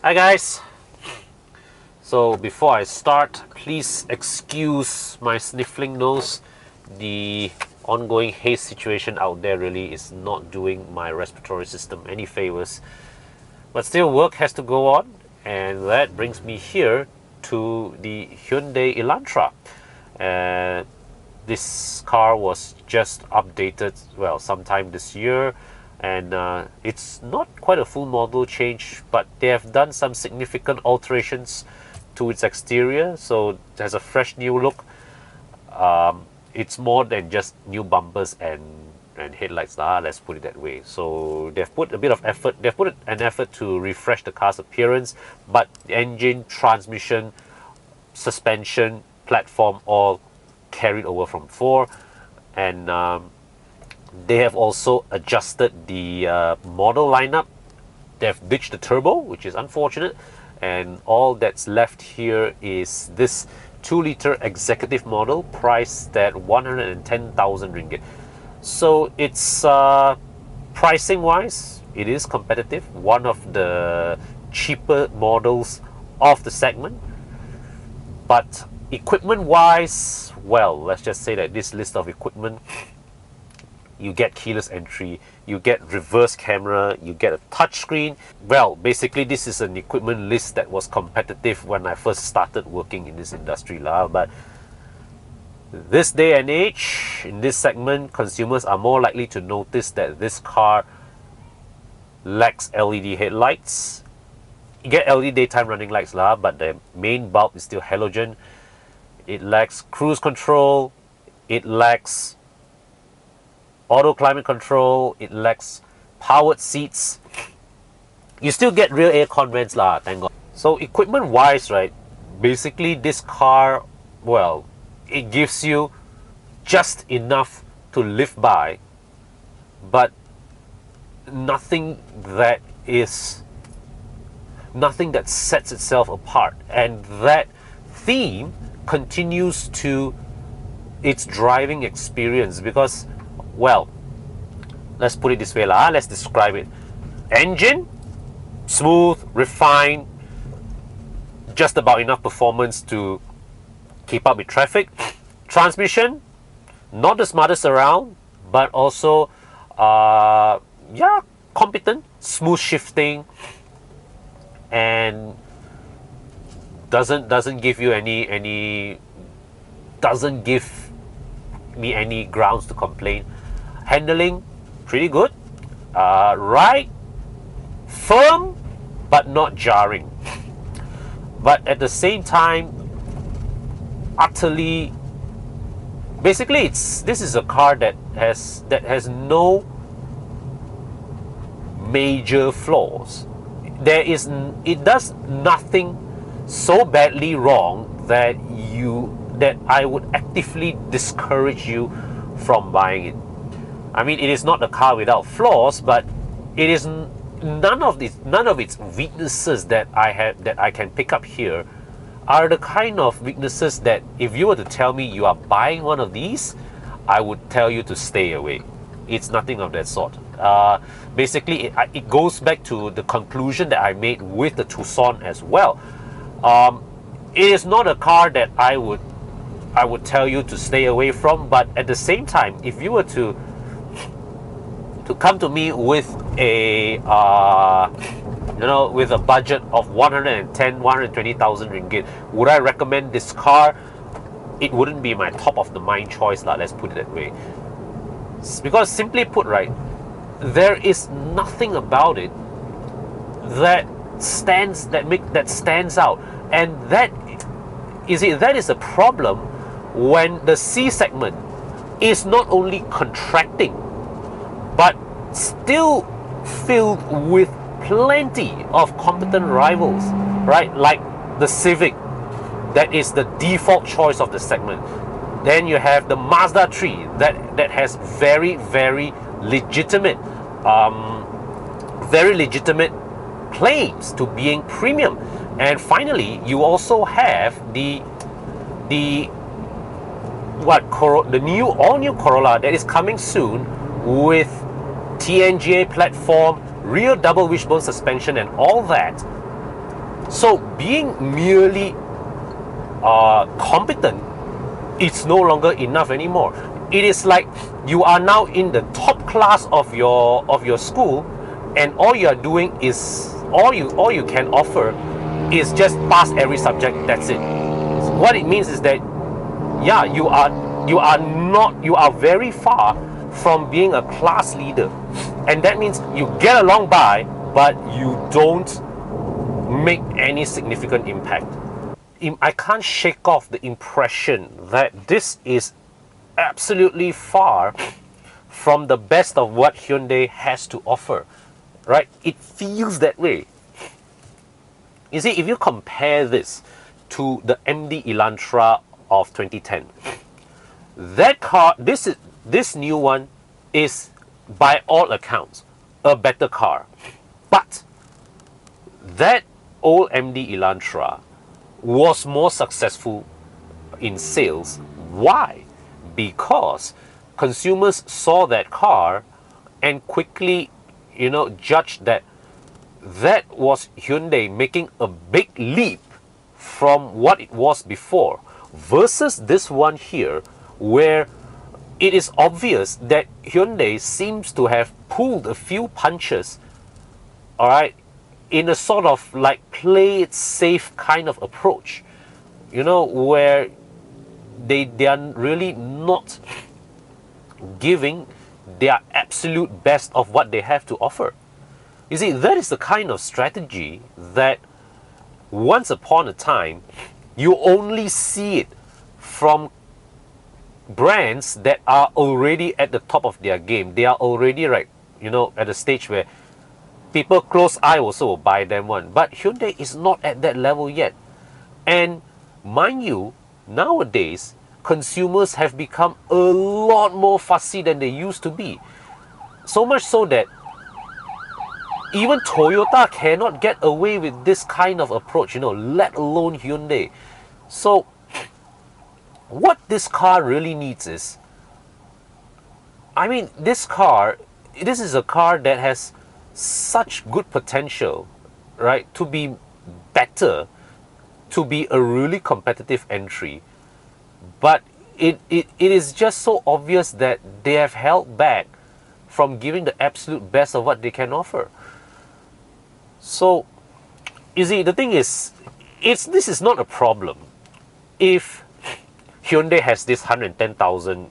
Hi guys. So before I start, please excuse my sniffling nose. The ongoing haze situation out there really is not doing my respiratory system any favors. But still, work has to go on, and that brings me here to the Hyundai Elantra. This car was just updated, well, sometime this year, and it's not quite a full model change, but they have done some significant alterations to its exterior, so it has a fresh new look. It's more than just new bumpers and headlights, let's put it that way. So they've put a bit of effort, they've put an effort to refresh the car's appearance, but the engine, transmission, suspension, platform all carried over from before. And they have also adjusted the model lineup. They've ditched the turbo, which is unfortunate, and all that's left here is this 2-liter executive model priced at 110,000 ringgit. So it's pricing wise, it is competitive, one of the cheaper models of the segment. But equipment wise, well, let's just say that this list of equipment, you get keyless entry, you get reverse camera, you get a touchscreen. Well, basically this is an equipment list that was competitive when I first started working in this industry, but this day and age, in this segment, consumers are more likely to notice that this car lacks LED headlights. You get LED daytime running lights, but the main bulb is still halogen. It lacks cruise control, it lacks auto climate control, it lacks powered seats. You still get rear air con vents, thank God. So equipment wise, right, basically this car, well, it gives you just enough to live by, but nothing that sets itself apart. And that theme continues to its driving experience because, well, let's put it this way, let's describe it. Engine, smooth, refined, just about enough performance to keep up with traffic. Transmission, not the smartest around, but also competent, smooth shifting, and doesn't give you doesn't give me any grounds to complain. Handling, pretty good. Right, firm, but not jarring. But at the same time, utterly, basically, this is a car that has no major flaws. It does nothing so badly wrong that I would actively discourage you from buying it. I mean, it is not a car without flaws, but it is none of its weaknesses that I can pick up here are the kind of weaknesses that if you were to tell me you are buying one of these, I would tell you to stay away. It's nothing of that sort. Basically, it goes back to the conclusion that I made with the Tucson as well. It is not a car that I would tell you to stay away from, but at the same time, if you were to come to me with a with a budget of 120,000 ringgit, would I recommend this car? It wouldn't be my top of the mind choice, let's put it that way. Because simply put, right, there is nothing about it that stands out, and that is a problem when the C segment is not only contracting but still filled with plenty of competent rivals, right? Like the Civic, that is the default choice of the segment. Then you have the Mazda 3 that has very, very legitimate claims to being premium. And finally, you also have the new all-new Corolla that is coming soon with TNGA platform, rear double wishbone suspension and all that. So being merely competent, it's no longer enough anymore. It is like you are now in the top class of your school, and all you are doing is all you can offer is just pass every subject. That's it. So what it means is that, yeah, you are very far from being a class leader, and that means you get along by, but you don't make any significant impact. I can't shake off the impression that this is absolutely far from the best of what Hyundai has to offer, right? It feels that way. You see, if you compare this to the MD Elantra of 2010, that car, this new one is by all accounts a better car, but that old MD Elantra was more successful in sales. Why? Because consumers saw that car and quickly, judged that was Hyundai making a big leap from what it was before, versus this one here, where it is obvious that Hyundai seems to have pulled a few punches, all right, in a sort of like play it safe kind of approach, where they are really not giving their absolute best of what they have to offer. You see, that is the kind of strategy that once upon a time you only see it from brands that are already at the top of their game. They are already at a stage where people close eye also will buy them one. But Hyundai is not at that level yet. And mind you, nowadays, consumers have become a lot more fussy than they used to be. So much so that even Toyota cannot get away with this kind of approach, let alone Hyundai. So what this car really needs is, this is a car that has such good potential, right, to be better, to be a really competitive entry, but it is just so obvious that they have held back from giving the absolute best of what they can offer. So you see, the thing is, this is not a problem if Hyundai has this 110,000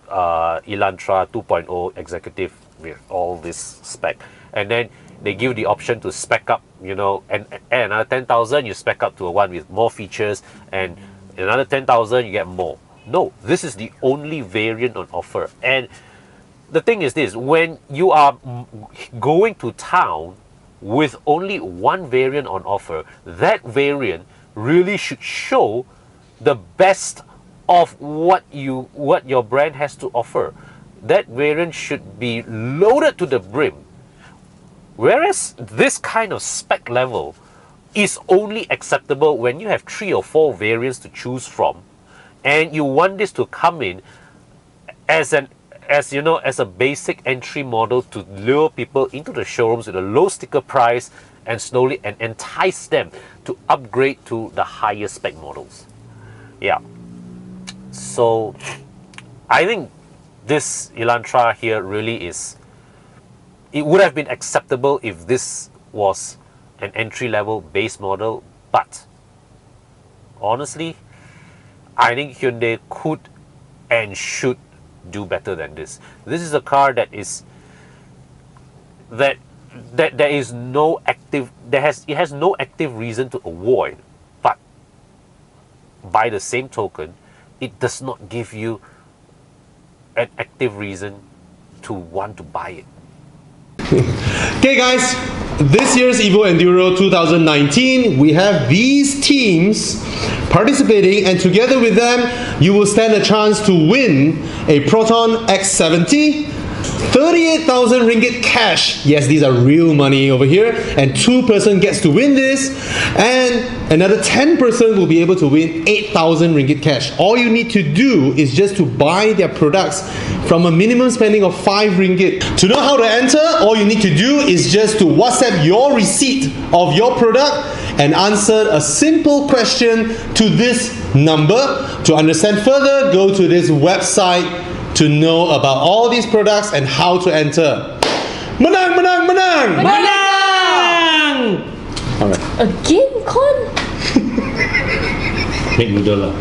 Elantra 2.0 executive with all this spec, and then they give the option to spec up, and another 10,000 you spec up to a one with more features, and another 10,000 you get more. No, this is the only variant on offer. And the thing is this, when you are going to town with only one variant on offer, that variant really should show the best of what your brand has to offer. That variant should be loaded to the brim. Whereas this kind of spec level is only acceptable when you have 3 or 4 variants to choose from, and you want this to come in as a basic entry model to lure people into the showrooms with a low sticker price and slowly and entice them to upgrade to the higher spec models. Yeah. So I think this Elantra here really is, it would have been acceptable if this was an entry-level base model, but honestly, I think Hyundai could and should do better than this. This is a car that there is no active, it has no active reason to avoid, but by the same token, it does not give you an active reason to want to buy it. Okay guys, this year's Evo Enduro 2019, we have these teams participating, and together with them, you will stand a chance to win a Proton X70, 38,000 ringgit cash. Yes, these are real money over here. And 2% gets to win this. And another 10% will be able to win 8,000 ringgit cash. All you need to do is just to buy their products from a minimum spending of 5 ringgit. To know how to enter, all you need to do is just to WhatsApp your receipt of your product and answer a simple question to this number. To understand further, go to this website to know about all these products and how to enter. Menang, menang, menang! Menang! Alright. Again, Con? Make noodle lah.